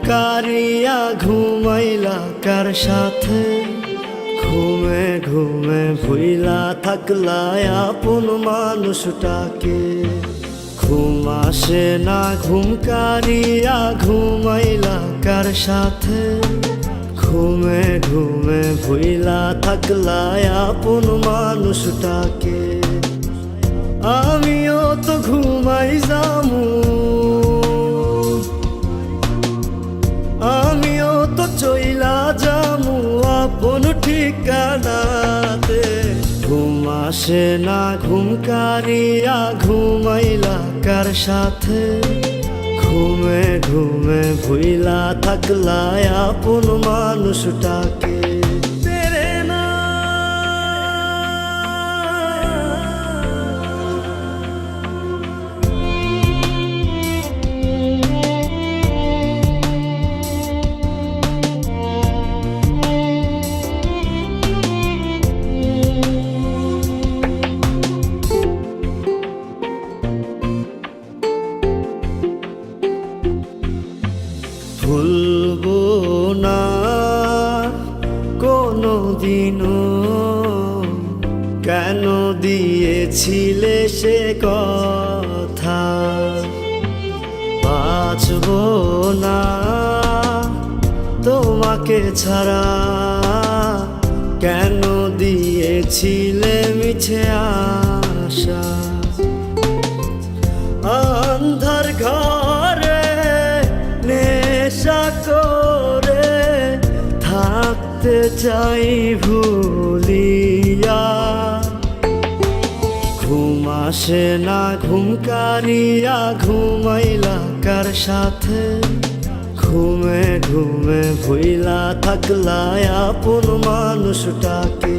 কারিয়া ঘুমাইলা কার সাথে, ঘুমে ঘুমে ভুইলা থাকলা আপন মানুষটাকে। ঘুম আসে না ঘুম কারিয়া ঘুমাইলা কার সাথে, ঘুমে ঘুমে ভুইলা থাকলা আপন মানুষটাকে। আমিও তো ঘুমাই যামু, আমিও তো চইলা যামু আপন ঠিকানাতে। ঘুম আসে না ঘুম কারিয়া ঘুমাইলা কার সাথে, ঘুমে ঘুমে ভুইলা থাকলা আপন মানুষটাকে। ভুলবো না কোনো দিনও কেন দিয়েছিলে সে কথা। বাঁচবো না তোমাকে ছাড়া, কেন দিয়েছিলে মিছে আশা। আন্ধার ঘরে নেশা করে থাকতে চাই ভুলিয়া। ঘুম আসে না ঘুম কারিয়া ঘুমাইলা কার সাথে, ঘুমে ঘুমে ভুইলা থাকলা আপন মানুষটাকে।